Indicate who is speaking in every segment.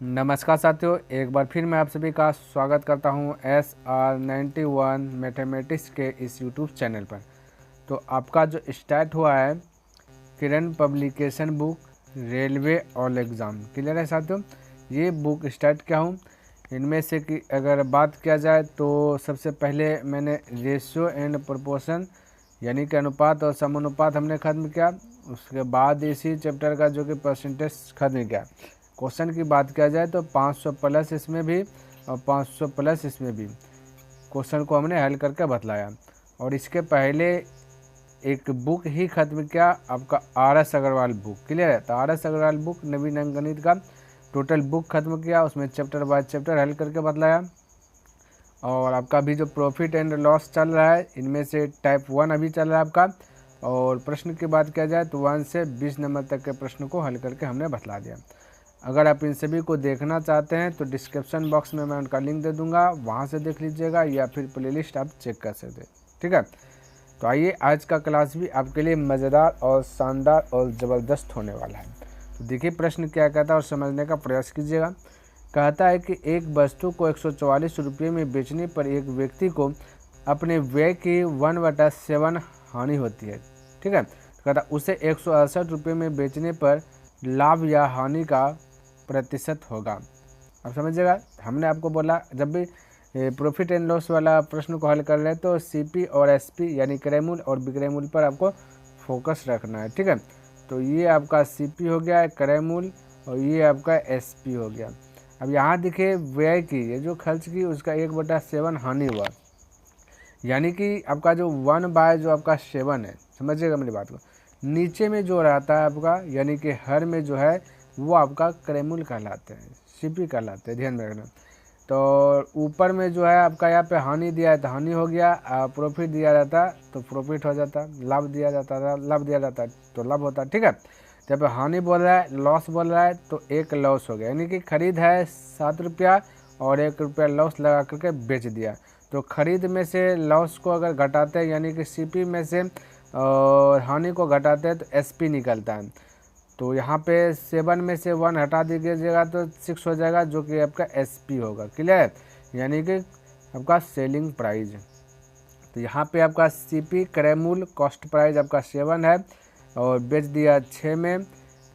Speaker 1: नमस्कार साथियों, एक बार फिर मैं आप सभी का स्वागत करता हूं SR91 मैथमेटिक्स के इस यूट्यूब चैनल पर। तो आपका जो स्टार्ट हुआ है Kiran publication book railway all exam, clear है साथियों। ये बुक स्टार्ट किया हूँ। इनमें से कि अगर बात किया जाए तो सबसे पहले मैंने रेशियो एंड प्रोपोर्शन यानी कि अनुपात और समानुपात हमने ख़त्म किया। उसके बाद इसी चैप्टर का जो कि परसेंटेज ख़त्म किया। क्वेश्चन की बात किया जाए तो 500 प्लस इसमें भी और 500 प्लस इसमें भी क्वेश्चन को हमने हल करके बतलाया। और इसके पहले एक बुक ही खत्म किया, आपका RS अग्रवाल बुक, क्लियर है। तो RS अग्रवाल बुक नवीन अंकगणित का टोटल बुक खत्म किया, उसमें चैप्टर बाय चैप्टर हल करके बतलाया। और आपका भी जो प्रॉफिट एंड लॉस चल रहा है, इनमें से टाइप 1 अभी चल रहा है आपका। और प्रश्न की बात किया जाए तो 1 से 20 नंबर तक के प्रश्न को हल करके हमने बतला दिया। अगर आप इन सभी को देखना चाहते हैं तो डिस्क्रिप्शन बॉक्स में मैं उनका लिंक दे दूंगा, वहां से देख लीजिएगा या फिर प्लेलिस्ट आप चेक कर सकते हैं, ठीक है। तो आइए, आज का क्लास भी आपके लिए मज़ेदार और शानदार और ज़बरदस्त होने वाला है। तो देखिए प्रश्न क्या कहता है और समझने का प्रयास कीजिएगा। कहता है कि एक वस्तु को 144 रुपये में बेचने पर एक व्यक्ति को अपने व्यय की 1/7 हानि होती है, ठीक है। तो कहता उसे 168 रुपये में बेचने पर लाभ या हानि का प्रतिशत होगा। अब समझिएगा, हमने आपको बोला जब भी प्रॉफिट एंड लॉस वाला प्रश्न को हल कर रहे हैं तो CP और SP यानी क्रय मूल्य और विक्रय मूल्य पर आपको फोकस रखना है, ठीक है। तो ये आपका CP हो गया क्रय मूल्य और ये आपका SP हो गया। अब यहाँ देखिए व्यय की, ये जो खर्च की उसका 1/7 हानि हुआ, यानी कि आपका जो 1 जो आपका 7 है, समझिएगा मेरी बात को। नीचे में जो रहता है आपका यानी कि हर में जो है वो आपका क्रय मूल्य कहलाते हैं, CP कहलाते हैं, ध्यान में रखना। तो ऊपर में जो है आपका यहाँ पे हानि दिया है तो हानि हो गया, प्रॉफिट दिया जाता तो प्रॉफिट हो जाता, लाभ दिया जाता था लाभ दिया जाता तो लाभ होता, ठीक है। जब पे हानि बोल रहा है, लॉस बोल रहा है तो एक लॉस हो गया, यानी कि खरीद है 7 रुपया और 1 रुपया लॉस लगा करके बेच दिया। तो खरीद में से लॉस को अगर घटाते हैं यानी कि CP में से और हानि को घटाते हैं तो SP निकलता है। तो यहाँ पे 7 में से 1 हटा दीजिएगा तो 6 हो जाएगा, जो कि आपका SP होगा, क्लियर, यानी कि आपका सेलिंग प्राइस। तो यहाँ पे आपका CP क्रय मूल्य कॉस्ट प्राइस आपका 7 है और बेच दिया 6 में,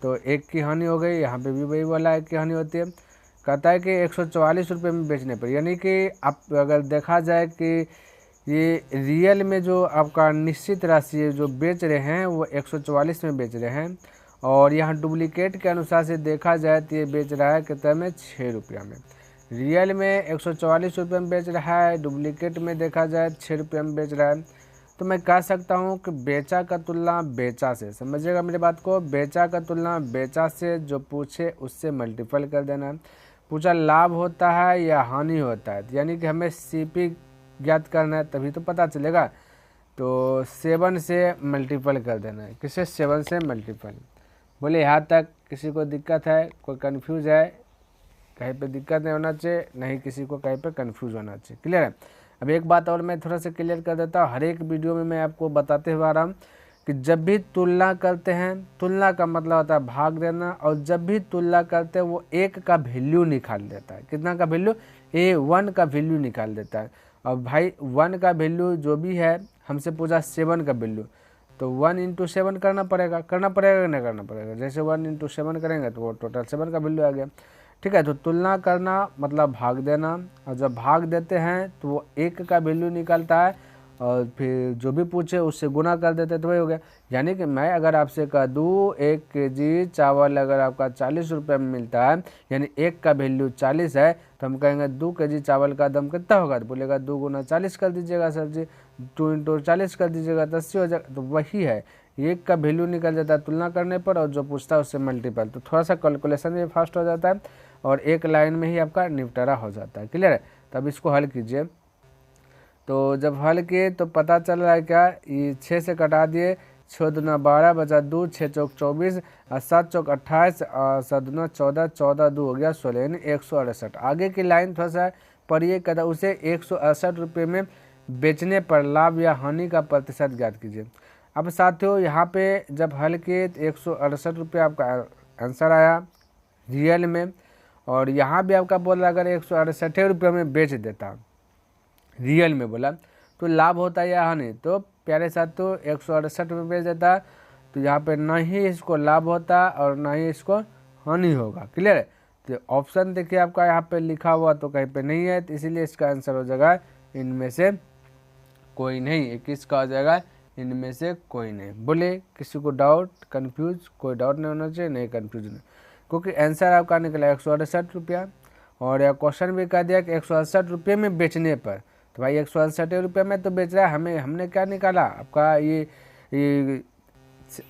Speaker 1: तो 1 की हानि हो गई। यहाँ पे भी वही वाला 1 की हानि होती है। कहता है कि 144 रुपये में बेचने पर, यानी कि आप अगर देखा जाए कि ये रियल में जो आपका निश्चित राशि है जो बेच रहे हैं वो 144 में बेच रहे हैं, और यहाँ डुप्लीकेट के अनुसार से देखा जाए तो ये बेच रहा है कितने में, 6 रुपया में। रियल में 144 रुपये में बेच रहा है, डुप्लीकेट में देखा जाए 6 रुपये में बेच रहा है। तो मैं कह सकता हूँ कि बेचा का तुलना बेचा से, समझिएगा मेरी बात को, बेचा का तुलना बेचा से, जो पूछे उससे मल्टीपल कर देना है। पूछा लाभ होता है या हानि होता है, यानी कि हमें CP ज्ञात करना है तभी तो पता चलेगा। तो 7 से मल्टीपल कर देना है, किसे, 7 से मल्टीपल। बोले यहाँ तक किसी को दिक्कत है, कोई कंफ्यूज है, कहीं पे दिक्कत नहीं होना चाहिए, नहीं किसी को कहीं पे कंफ्यूज होना चाहिए, क्लियर है। अब एक बात और मैं थोड़ा सा क्लियर कर देता हूँ, हर एक वीडियो में मैं आपको बताते हुए आ रहा हूँ कि जब भी तुलना करते हैं, तुलना का मतलब होता है भाग देना, और जब भी तुलना करते हैं वो 1 का वैल्यू निकाल देता है। कितना का वैल्यू, 1 का वैल्यू निकाल देता है। और भाई 1 का वैल्यू जो भी है, हमसे पूछा 7 का वैल्यू, तो 1 × 7 करना पड़ेगा कि नहीं करना पड़ेगा। जैसे 1 × 7 करेंगे तो वो टोटल 7 का वैल्यू आ गया, ठीक है। तो तुलना करना मतलब भाग देना, और जब भाग देते हैं तो वो 1 का वैल्यू निकलता है, और फिर जो भी पूछे उससे गुना कर देते हैं तो वही हो गया। यानी कि मैं अगर आपसे कह दूँ 1 kg चावल अगर आपका 40 रुपये में मिलता है, यानी 1 का वैल्यू 40 है, तो हम कहेंगे 2 kg चावल का दाम कितना होगा, तो बोलेगा 2 × 40 कर दीजिएगा सर जी, 2 × 40 कर दीजिएगा तो 80 हो जाएगा। तो वही है, 1 का वैल्यू निकल जाता है तुलना करने पर, और जो पूछता है उससे मल्टीपल, तो थोड़ा सा कैलकुलेशन भी फास्ट हो जाता है और एक लाइन में ही आपका निपटारा हो जाता है, क्लियर है। तब इसको हल कीजिए। तो जब हल किए तो पता चल रहा है क्या, ये 6 से कटा दिए, 6 दूना 12 बचा 2, 6 चौक 24 और 7 चौक 28 और 7 दूना 14, 14 2 हो गया 16, यानी 168। आगे की लाइन थोड़ा सा पढ़िए, कहता उसे 168 रुपये में बेचने पर लाभ या हानि का प्रतिशत ज्ञात कीजिए। अब साथियों यहाँ पे जब हल किए तो 168 रुपये आपका आंसर आया रियल में, और यहाँ भी आपका बोला अगर 168 रुपये में बेच देता, रियल में बोला, तो लाभ होता या हानि? तो प्यारे साथियों 168 रुपये बेच देता तो यहाँ पे ना ही इसको लाभ होता और ना ही इसको हानि होगा। क्लियर है? तो ऑप्शन देखिए आपका यहाँ पे लिखा हुआ तो कहीं पे नहीं है, तो इसीलिए इसका आंसर हो जाएगा इनमें से कोई नहीं। 21 का हो जाएगा इनमें से कोई नहीं। बोले किसी को डाउट, कंफ्यूज? कोई डाउट नहीं होना चाहिए, नहीं कंफ्यूज नहीं, क्योंकि आंसर आपका निकला 168 रुपया। और यह क्वेश्चन भी कह दिया कि 168 रुपये में बेचने पर, तो भाई 168 रुपये में तो बेच रहा है, हमने क्या निकाला आपका ये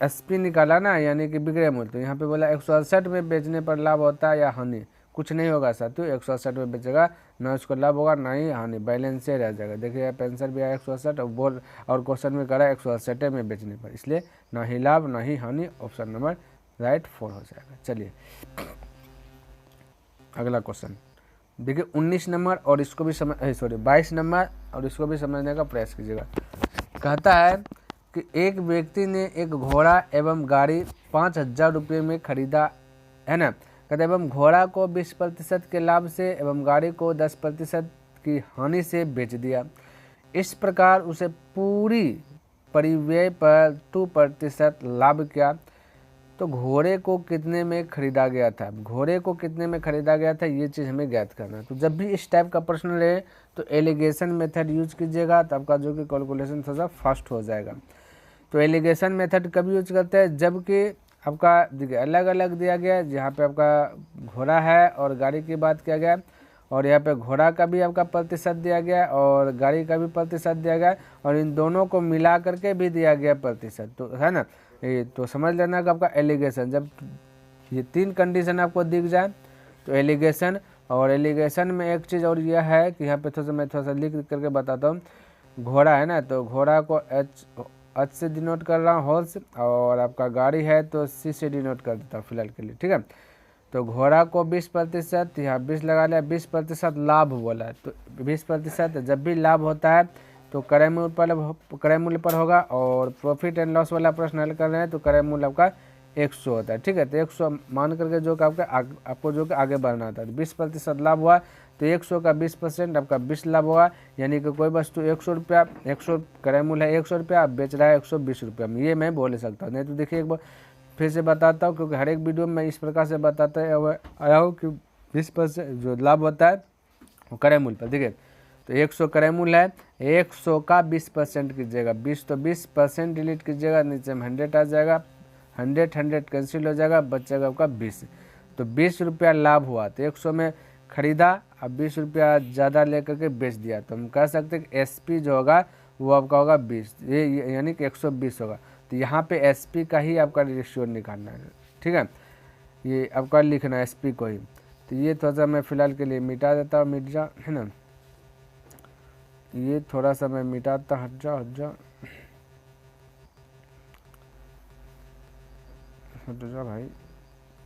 Speaker 1: एसपी निकाला ना, यानी कि विक्रय मूल्य। तो यहाँ पे बोला 168 में बेचने पर लाभ होता है या हानि? कुछ नहीं होगा साथियों, 168 में बेचेगा, ना उसको लाभ होगा ना ही हानि, बैलेंस से रह जाएगा। देखिए यहाँ पे आंसर भी आया 168 और क्वेश्चन में करा 168 में बेचने पर, इसलिए ना ही लाभ ना ही हानि, ऑप्शन नंबर राइट 4 हो जाएगा। चलिए अगला क्वेश्चन देखिए 19 नंबर और इसको भी 22 नंबर और इसको भी समझने का प्रयास कीजिएगा। कहता है कि एक व्यक्ति ने एक घोड़ा एवं गाड़ी 5,000 रुपये में खरीदा है ना। कहते एवं घोड़ा को 20% के लाभ से एवं गाड़ी को 10% की हानि से बेच दिया। इस प्रकार उसे पूरी परिव्यय पर 2% लाभ किया। तो घोड़े को कितने में खरीदा गया था? घोड़े को कितने में खरीदा गया था, ये चीज़ हमें ज्ञात करना है। तो जब भी इस टाइप का प्रश्न रहे तो एलिगेशन मेथड यूज कीजिएगा, तो आपका जो कि कैलकुलेशन थोड़ा सा फास्ट हो जाएगा। तो एलिगेशन मेथड कब यूज करते हैं? जबकि आपका देखिए अलग अलग दिया गया है, जहाँ पे आपका घोड़ा है और गाड़ी की बात किया गया, और यहाँ पे घोड़ा का भी आपका प्रतिशत दिया गया और गाड़ी का भी प्रतिशत दिया गया, और इन दोनों को मिला करके भी दिया गया प्रतिशत, तो है ना। ये तो समझ लेना कि आपका एलिगेशन, जब ये 3 कंडीशन आपको दिख जाए तो एलिगेशन। और एलिगेशन में एक चीज़ और यह है कि यहाँ पे मैं थोड़ा सा लिख करके बताता हूँ। घोड़ा है ना, तो घोड़ा को एच से डिनोट कर रहा हूँ, हॉर्स, और आपका गाड़ी है तो सी से डिनोट कर देता हूँ फिलहाल के लिए, ठीक है। तो घोड़ा को 20%, यहाँ 20 लगा लिया, 20% लाभ बोला है, तो 20% जब भी लाभ होता है तो क्रय मूल्य पर होगा। और प्रॉफिट एंड लॉस वाला प्रश्न हल कर रहे हैं तो क्रय मूल्य आपका 100 होता है, ठीक है। तो 100 मान करके जो कि आपको जो कि आगे बढ़ना था, 20% लाभ हुआ तो 100 का 20% आपका 20 लाभ होगा, यानी कि कोई वस्तु 100 रुपया, 100 क्रय मूल्य है 100 रुपया, आप बेच रहा है 120 रुपया में, ये मैं बोल सकता हूँ। नहीं तो देखिए एक बार फिर से बताता हूँ, क्योंकि हर एक वीडियो में इस प्रकार से बताता आया हूँ कि 20% जो लाभ होता है वो क्रय मूल्य पर। देखिए तो 100 क्रय मूल्य है, 100 का 20% कीजिएगा, 20 तो 20% डिलीट कीजिएगा, नीचे में 100 आ जाएगा, 100 कैंसिल हो जाएगा, बचेगा आपका 20। तो 20 रुपया लाभ हुआ, तो 100 में खरीदा, अब 20 रुपया ज़्यादा लेकर के बेच दिया, तो हम कह सकते हैं कि एसपी जो होगा वो आपका होगा 20, ये यानी कि 120 होगा। तो यहाँ पे एसपी का ही आपका रेशियो निकालना है, ठीक है, ये आपका लिखना है एसपी को ही। तो ये थोड़ा सा मैं फिलहाल के लिए मिटा देता हूँ, मिट जा, है ना, ये थोड़ा सा मैं मिटाता, हट जा भाई,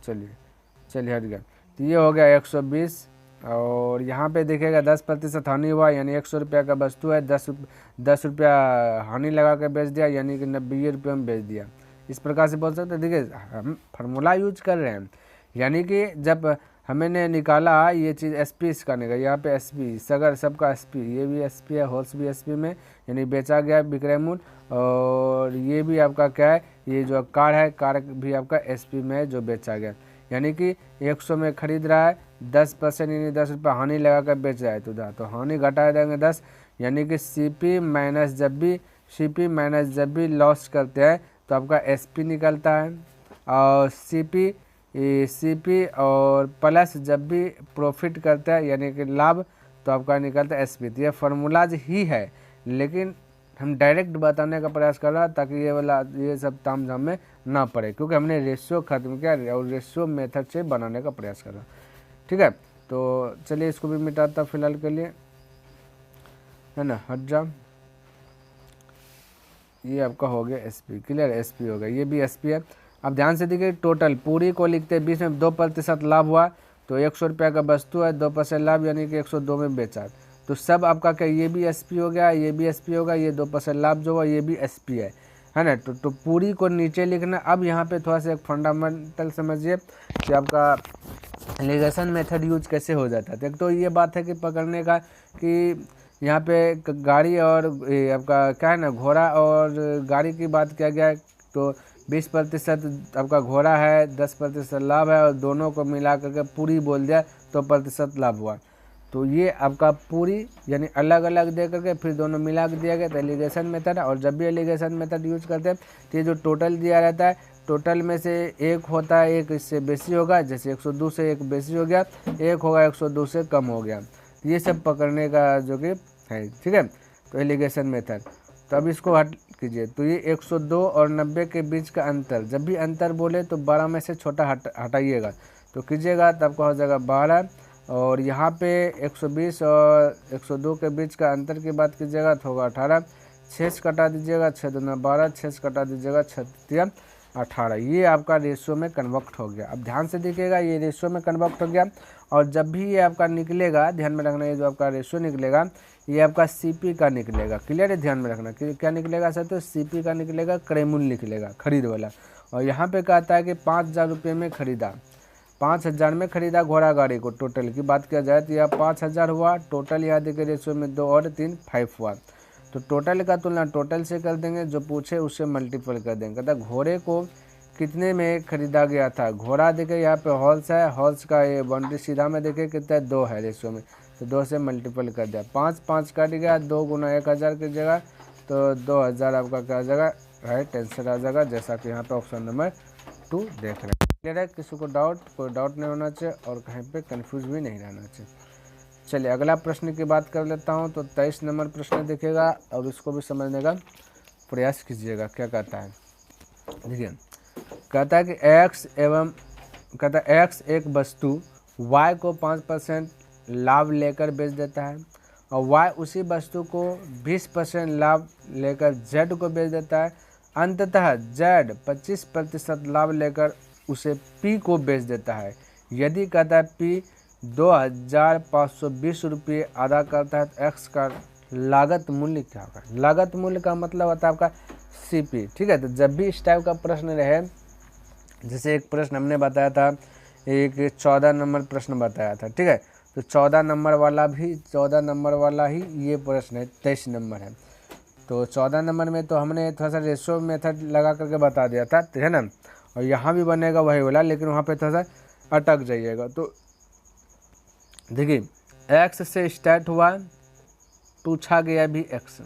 Speaker 1: चलिए हट गया। तो ये हो गया 120, और यहाँ पे देखिएगा 10% हानि हुआ, यानी 100 रुपया का वस्तु है, 10 रुपया हानि लगा के बेच दिया, यानी कि 90 रुपये में बेच दिया। इस प्रकार से बोल सकते हैं। देखिए हम फार्मूला यूज कर रहे हैं, यानी कि जब हमने निकाला ये चीज़ एसपी इसका निकला, यहाँ पे एसपी सगर सबका एसपी, ये भी एसपी है, होल्स भी एसपी में, यानी बेचा गया विक्रय मूल्य। और ये भी आपका क्या है, ये जो कार है, कार भी आपका एसपी में है जो बेचा गया, यानी कि 100 में खरीद रहा है, 10% यानी 10 रुपये हानि लगा कर बेच रहा है, तो हानि घटा देंगे 10, यानी कि सीपी माइनस जब भी लॉस करते हैं तो आपका एसपी निकलता है, और सीपी और प्लस जब भी प्रॉफिट करता है यानी कि लाभ, तो आपका निकलता है एसपी। तो ये फार्मूलाज ही है, लेकिन हम डायरेक्ट बताने का प्रयास कर रहा ताकि ये सब ताम झाम में ना पड़े, क्योंकि हमने रेशियो खत्म किया और रेशियो मेथड से बनाने का प्रयास कर रहा, ठीक है। तो चलिए इसको भी मिटाता फिलहाल के लिए, है ना, हट जा। ये आपका हो गया एसपी, क्लियर, एसपी हो गया, ये भी एसपी है। अब ध्यान से देखिए, टोटल पूरी को लिखते हैं, 20 में 2% लाभ हुआ, तो 100 रुपया का वस्तु है, 2% लाभ यानी कि 102 में बेचा, तो सब आपका क्या, ये भी एसपी हो गया, ये भी एसपी होगा, ये 2% लाभ जो हुआ ये भी एसपी है ना। तो पूरी को नीचे लिखना। अब यहाँ पे थोड़ा सा एक फंडामेंटल समझिए कि आपका एलिगेशन मेथड यूज कैसे हो जाता है। तो एक तो ये बात है कि पकड़ने का कि यहाँ पे गाड़ी और आपका क्या है ना, घोड़ा और गाड़ी की बात किया गया है, तो 20% आपका घोड़ा है, 10% लाभ है, और दोनों को मिला करके पूरी बोल दिया तो प्रतिशत लाभ हुआ। तो ये आपका पूरी यानी अलग अलग दे करके फिर दोनों मिला के दिया गया, तो एलिगेशन मेथड है। और जब भी एलिगेशन मेथड यूज करते हैं तो ये जो टोटल दिया रहता है, टोटल में से एक होता है, एक इससे बेसी होगा, जैसे 102 से एक बेसी हो गया, एक होगा 102 से कम हो गया। ये सब पकड़ने का जो कि है, ठीक है। तो एलिगेशन मेथड, तो अब इसको हट कीजिए। तो ये 102 और 90 के बीच का अंतर, जब भी अंतर बोले तो 12 में से छोटा हटाइएगा, तो कीजिएगा तो आपका हो जाएगा 12। और यहाँ पे 120 और 102 के बीच का अंतर की बात कीजिएगा तो होगा 18। 6 से कटा दीजिएगा, 6 दूना 12, 6 से कटा दीजिएगा, 6 तिया 18। ये आपका रेशियो में कन्वर्ट हो गया। अब ध्यान से देखिएगा, ये रेशियो में कन्वर्ट हो गया। और जब भी ये आपका निकलेगा, ध्यान में रखना, ये जो आपका रेशियो निकलेगा ये आपका सीपी का निकलेगा। क्लियर है, ध्यान में रखना कि क्या निकलेगा सर, तो सीपी का निकलेगा, क्रय मूल्य निकलेगा, खरीद वाला। और यहाँ पे कहता है कि 5000 रुपये में खरीदा, 5000 में खरीदा घोड़ा गाड़ी को। टोटल की बात किया जाए तो यह 5000 हुआ। टोटल यहाँ देखिए रेशियो में 2 और 3 5 हुआ। तो टोटल का तुलना टोटल से कर देंगे, जो पूछे उससे मल्टीपल कर देंगे। कहता घोड़े को कितने में खरीदा गया था। घोड़ा देखिए यहाँ पे हॉर्स है, हॉर्स का ये बाउंड्री सीधा में देखिए कितना है, 2 है रेशियो में, तो 2 से मल्टीपल कर दिया। 5 5 कट गया, 2 गुना 1000 की जगह, तो 2000 आपका क्या आ जाएगा, राइट आंसर आ जाएगा, जैसा कि यहाँ पे ऑप्शन नंबर 2 देख रहे हैं। क्लियर है, किसी को कोई डाउट नहीं होना चाहिए और कहीं पे कंफ्यूज भी नहीं रहना चाहिए। चलिए अगला प्रश्न की बात कर लेता हूँ। तो 23 नंबर प्रश्न देखिएगा और इसको भी समझने का प्रयास कीजिएगा। क्या कहता है, देखिए कहता है कि एक्स एक वस्तु वाई को 5% लाभ लेकर बेच देता है, और वाई उसी वस्तु को 20% लाभ लेकर जेड को बेच देता है। अंततः जेड 25% लाभ लेकर उसे पी को बेच देता है। यदि कहता है पी 2520 रुपये अदा करता है तो एक्स का लागत मूल्य क्या होगा। लागत मूल्य का मतलब होता है आपका सीपी, ठीक है। तो जब भी इस टाइप का प्रश्न रहे, जैसे एक प्रश्न हमने बताया था, एक 14 नंबर प्रश्न बताया था, ठीक है। तो 14 नंबर वाला ही ये प्रश्न है, 23 नंबर है। तो 14 नंबर में तो हमने थोड़ा सा रेशो मेथड लगा करके बता दिया था, है ना। और यहाँ भी बनेगा वही वाला, लेकिन वहाँ पे थोड़ा सा अटक जाइएगा। तो देखिए एक्स से स्टार्ट हुआ, पूछा गया भी एक्स,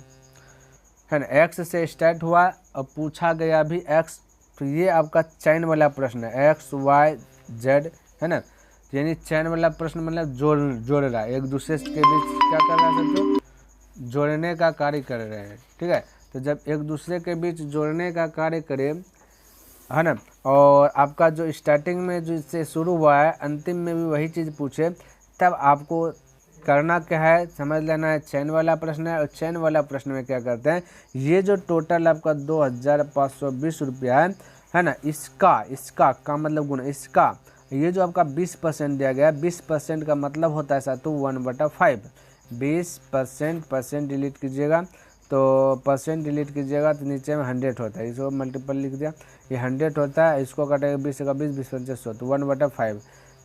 Speaker 1: है ना। एक्स से स्टार्ट हुआ और पूछा गया भी एक्स, तो ये आपका चैन वाला प्रश्न है, एक्स वाई जेड, है ना। यानी चैन वाला प्रश्न मतलब जोड़ रहा है, एक दूसरे के बीच क्या कर रहा है, तो जोड़ने का कार्य कर रहे हैं, ठीक है। तो जब एक दूसरे के बीच जोड़ने का कार्य करे, है ना, और आपका जो स्टार्टिंग में जो इससे शुरू हुआ है अंतिम में भी वही चीज़ पूछे, तब आपको करना क्या है, समझ लेना है चैन वाला प्रश्न है। और चैन वाला प्रश्न में क्या करते हैं, ये जो टोटल आपका 2520 रुपया है ना, इसका का मतलब गुना, इसका ये जो आपका 20% दिया गया है, 20% का मतलब होता है साथ 1/5। 20% डिलीट कीजिएगा, तो परसेंट डिलीट कीजिएगा तो नीचे में 100 होता है, इसको मल्टीपल लिख दिया, ये 100 होता है। इसको काटेगा 20 का 20, 20 पंचे 100, तो 1/5।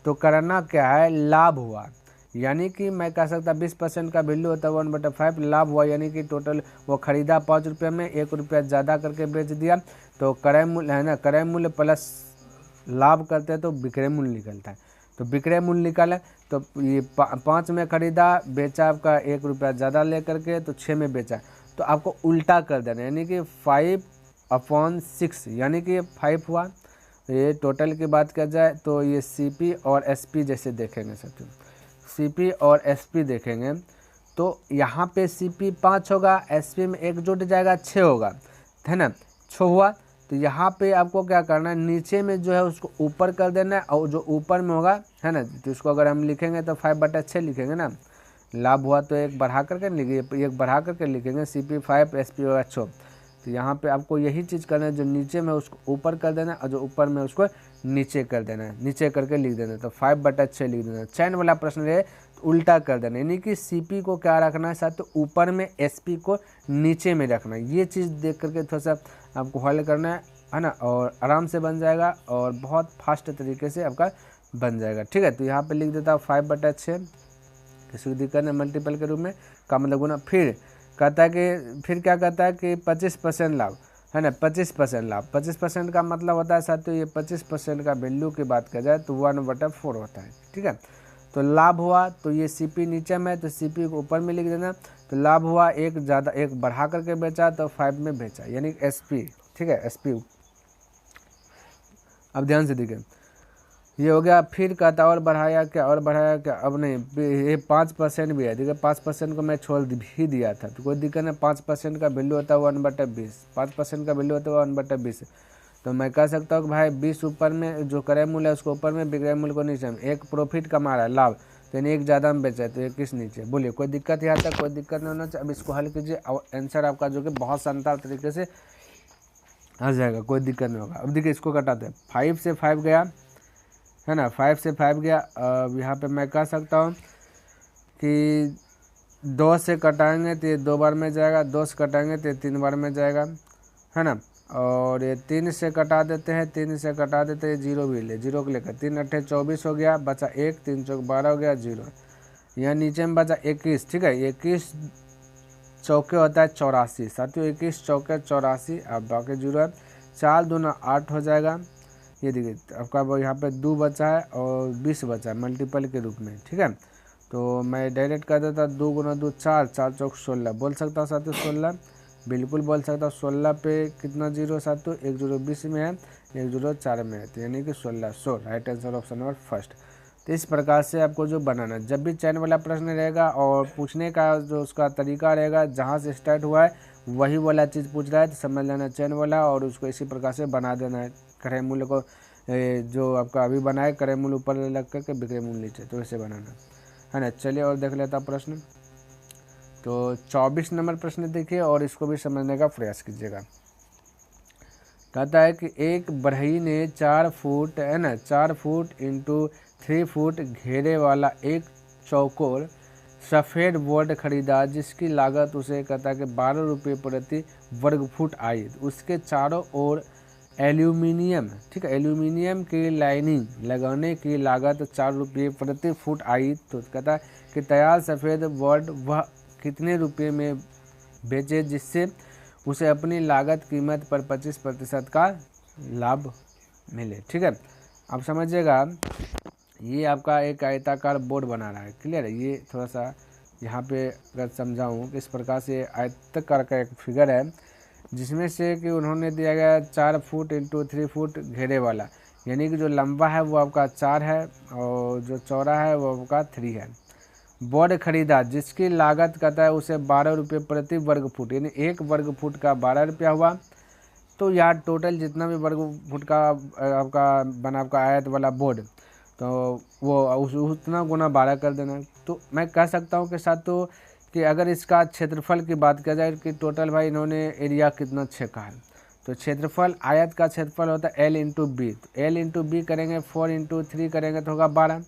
Speaker 1: तो करना क्या है, लाभ हुआ, यानी कि मैं कह सकता 20% का वैल्यू होता है 1/5, लाभ हुआ, यानी कि टोटल वो खरीदा 5 रुपये में, 1 रुपया ज़्यादा करके बेच दिया, तो क्रय मूल्य है ना, क्रय मूल्य प्लस लाभ करते हैं तो विक्रय मूल्य निकलता है। तो विक्रय मूल्य निकाला, तो ये 5 में खरीदा, बेचा आपका 1 रुपया ज़्यादा ले करके, तो 6 में बेचा। तो आपको उल्टा कर देना, यानी कि 5/6, यानी कि 5 हुआ। ये टोटल की बात किया जाए तो ये सीपी और एसपी जैसे देखेंगे साथियों, सीपी और एसपी देखेंगे, तो यहाँ पे सीपी 5 होगा, एसपी में 1 जुट जाएगा, 6 होगा, है ना, 6 हुआ। तो यहाँ पे आपको क्या करना है, नीचे में जो है उसको ऊपर कर देना है, और जो ऊपर में होगा, है ना, तो इसको अगर हम लिखेंगे तो 5/6 लिखेंगे ना, लाभ हुआ तो 1 बढ़ा करके लिखिए, 1 बढ़ा करके लिखेंगे, सीपी 5 एसपी होगा 6। तो यहाँ पे आपको यही चीज़ करना है, जो नीचे में उसको ऊपर कर देना है, और जो ऊपर में उसको नीचे कर देना है, नीचे करके लिख देना है, तो 5/6 लिख देना है। चैन वाला प्रश्न है तो उल्टा कर देना, यानी कि सीपी को क्या रखना है साथ, तो ऊपर में, एसपी को नीचे में रखना है। ये चीज़ देख करके थोड़ा सा आपको हल करना है ना, और आराम से बन जाएगा और बहुत फास्ट तरीके से आपका बन जाएगा। ठीक है, तो यहाँ पे लिख देता हूँ 5/6, किसी दिक्कत नहीं, मल्टीपल के रूप में का मतलब गुना। फिर कहता है कि फिर क्या कहता है कि 25% लाभ, है ना, 25% लाभ। 25% का मतलब होता है साथियों, ये 25% का वैल्यू की बात की जाए तो 1/4 होता है। ठीक है, तो लाभ हुआ, तो ये CP नीचे में है तो CP को ऊपर में लिख देना। तो लाभ हुआ, एक बढ़ा करके बेचा तो 5 में बेचा, यानी SP। ठीक है, SP। अब ध्यान से देखिए, ये हो गया। फिर कहता और बढ़ाया क्या, और बढ़ाया क्या, अब नहीं, ये 5% भी है। देखिए 5% को मैं छोड़ भी दिया था, तो कोई दिक्कत नहीं। 5% का वैल्यू होता है 1/20, 5% का वैल्यू होता है 1/20। तो मैं कह सकता हूँ कि भाई 20 ऊपर में जो क्रय मूल्य है उसको ऊपर में, विक्रय मूल्य को नीचे में। एक प्रॉफिट कमा रहा है, लाभ, तो यानी एक ज़्यादा में बेचा है तो 21 नीचे। बोलिए कोई दिक्कत यहाँ तक, कोई दिक्कत नहीं होना चाहिए। अब इसको हल कीजिए, आंसर आपका जो कि बहुत शानदार तरीके से आ जाएगा, कोई दिक्कत नहीं होगा। अब देखिए इसको कटाते हैं, 5 से 5 गया, है ना, 5 से 5 गया। अब यहाँ पे मैं कह सकता हूँ कि 2 से कटाएंगे तो ये 2 बार में जाएगा, 2 से कटाएंगे तो ये 3 बार में जाएगा, है ना। और ये 3 से कटा देते हैं, 3 से कटा देते हैं, 0 भी ले, 0 को लेकर 3 8 24 हो गया, बचा 1, 3 चौक 12 हो गया, 0। यहाँ नीचे में बचा 21। ठीक है, 21 चौके होता है 84 साथियों, 21 चौके 84। अब बाकी 0 है, 4 दूना 8 हो जाएगा। ये देखिए आपका यहाँ पे 2 बचा है और 20 बचा है मल्टीपल के रूप में। ठीक है, तो मैं डायरेक्ट कर देता 2 गुना 2 4, 4 चौक 16 बोल सकता हूँ साथियों, 16 बिल्कुल बोल सकता हूँ। 16 पे कितना 0 साथियों, 1 0 20 में है, 1 0 4 में है, तो यानी कि 16 100 right answer option number first. तो इस प्रकार से आपको जो बनाना, जब भी चैन वाला प्रश्न रहेगा और पूछने का जो उसका तरीका रहेगा, जहाँ से स्टार्ट हुआ है वही वाला चीज़ पूछ रहा है तो समझ लेना चैन वाला, और उसको इसी प्रकार से बना देना है। क्रय मूल्य को जो आपका अभी बनाए, क्रय मूल्य ऊपर लग करके विक्रय मूल्य नीचे, तो ऐसे बनाना है ना। चलिए और देख लेता प्रश्न। तो 24 नंबर प्रश्न देखिए और इसको भी समझने का प्रयास कीजिएगा। कहता है कि एक बढ़ई ने 4 फुट, है ना, 4 फुट इंटू 3 फुट घेरे वाला एक चौकोर सफ़ेद बोर्ड खरीदा, जिसकी लागत उसे कहता है कि 12 रुपये प्रति वर्ग फुट आई। उसके चारों ओर एल्यूमिनियम, ठीक है, एल्यूमिनियम की लाइनिंग लगाने की लागत 4 रुपये प्रति फुट आई। तो कहता है कि तैयार सफ़ेद बोर्ड वह कितने रुपये में बेचे, जिससे उसे अपनी लागत कीमत पर 25% का लाभ मिले। ठीक है, आप समझिएगा, ये आपका एक आयताकार बोर्ड बना रहा है, क्लियर है। ये थोड़ा सा यहाँ पे अगर समझाऊँ कि इस प्रकार से आयताकार का एक फिगर है, जिसमें से कि उन्होंने दिया गया 4 फुट इंटू 3 फुट घेरे वाला, यानी कि जो लंबा है वो आपका 4 है और जो चौड़ा है वो आपका 3 है। बोर्ड खरीदा जिसकी लागत कहता है उसे 12 रुपये प्रति वर्ग फुट, यानी 1 वर्ग फुट का 12 रुपया हुआ। तो यार टोटल जितना भी वर्ग फुट का आपका बना आपका आयत वाला बोर्ड, तो वो उतना गुना 12 कर देना। तो मैं कह सकता हूँ कि साथियों कि अगर इसका क्षेत्रफल की बात किया जाए कि टोटल भाई इन्होंने एरिया कितना छेका है, तो क्षेत्रफल, आयत का क्षेत्रफल होता है L इंटू बी। तो L इंटू बी करेंगे, 4 इंटू 3 करेंगे तो होगा 12।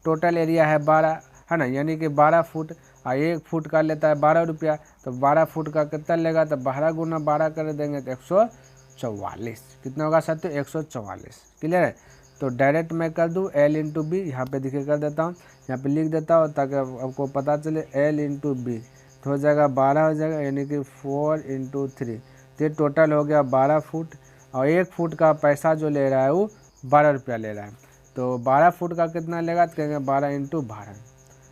Speaker 1: टोटल एरिया है 12, है ना, यानी कि 12 फुट, और 1 फुट का लेता है 12 रुपया, तो 12 फुट का कितना लेगा, तो 12 गुना 12 कर देंगे तो 144। कितना होगा साथियों, 144। क्लियर है। तो डायरेक्ट मैं कर दूँ L इंटू बी, यहाँ पे दिखे कर देता हूँ, यहाँ पे लिख देता हूँ ताकि आपको पता चले। L इंटू बी तो हो जाएगा 12 हो जाएगा, यानी कि 4 इंटू 3, तो टोटल हो गया 12 फुट। और 1 फुट का पैसा जो ले रहा है वो 12 रुपया ले रहा है, तो 12 फुट का कितना लेगा, तो कहेंगे 12 इंटू 12,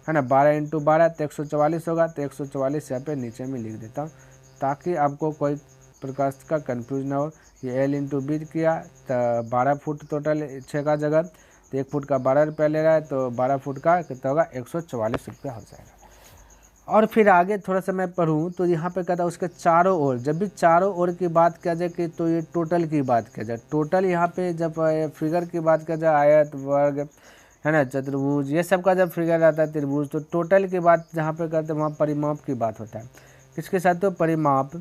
Speaker 1: है ना, 12 इंटू 12 तो 144 होगा। तो 144 यहाँ पे नीचे में लिख देता हूँ ताकि आपको कोई प्रकार का कन्फ्यूज ना हो। ये L इंटू बी किया तो 12 फुट टोटल 6 का जगह, तो 1 फुट का 12 रुपया ले रहा है, तो 12 फुट का कितना होगा, 144 रुपया हो जाएगा। और फिर आगे थोड़ा सा मैं पढ़ूँ तो यहाँ पे कहता है उसके चारों ओर, जब भी चारों ओर की बात किया जाए कि तो ये टोटल की बात किया जाए, टोटल यहाँ पे जब फिगर की बात किया जाए, आयत वर्ग, है ना, चतुर्भुज, ये सब का जब फिगर आता है, त्रिभुज, तो टोटल की बात जहाँ पे करते हैं वहाँ परिमाप की बात होता है। किसके साथ, तो परिमाप,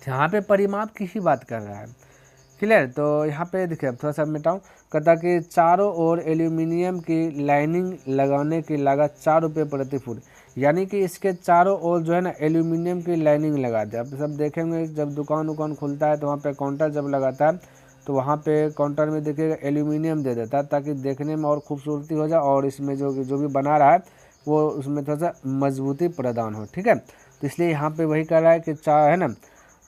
Speaker 1: यहाँ पे परिमाप की ही बात कर रहा है। क्लियर। तो यहाँ पे देखिए थोड़ा सा मिटाऊँ, कहता कि चारों ओर एल्यूमिनियम की लाइनिंग लगाने की लागत 4 रुपये प्रति फुट, यानी कि इसके चारों ओर जो है ना एल्यूमिनियम की लाइनिंग लगा दे। आप सब देखेंगे जब दुकान खुलता है तो वहाँ पे काउंटर जब लगाता है तो वहाँ पे काउंटर में देखिएगा एल्यूमिनियम दे देता है ताकि देखने में और खूबसूरती हो जाए और इसमें जो भी बना रहा है वो उसमें थोड़ा सा मजबूती प्रदान हो, ठीक है। तो इसलिए यहाँ पे वही कह रहा है कि है ना,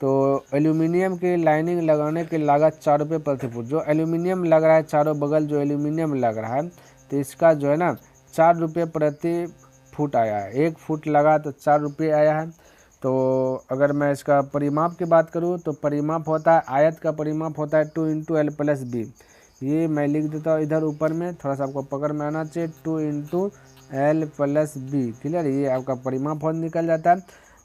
Speaker 1: तो एल्यूमिनियम की लाइनिंग लगाने की लागत 4 रुपये प्रति फुट। जो एल्यूमिनियम लग रहा है चारों बगल जो एल्यूमिनियम लग रहा है तो इसका जो है ना 4 रुपये प्रति फुट आया है। 1 फुट लगा तो 4 रुपये आया है। तो अगर मैं इसका परिमाप की बात करूँ तो परिमाप होता है, आयत का परिमाप होता है 2 इंटू एल प्लस बी। ये मैं लिख देता हूँ इधर ऊपर में, थोड़ा सा आपको पकड़ में आना चाहिए, 2 into L plus B, clear. ये आपका परिमाप हो निकल जाता है।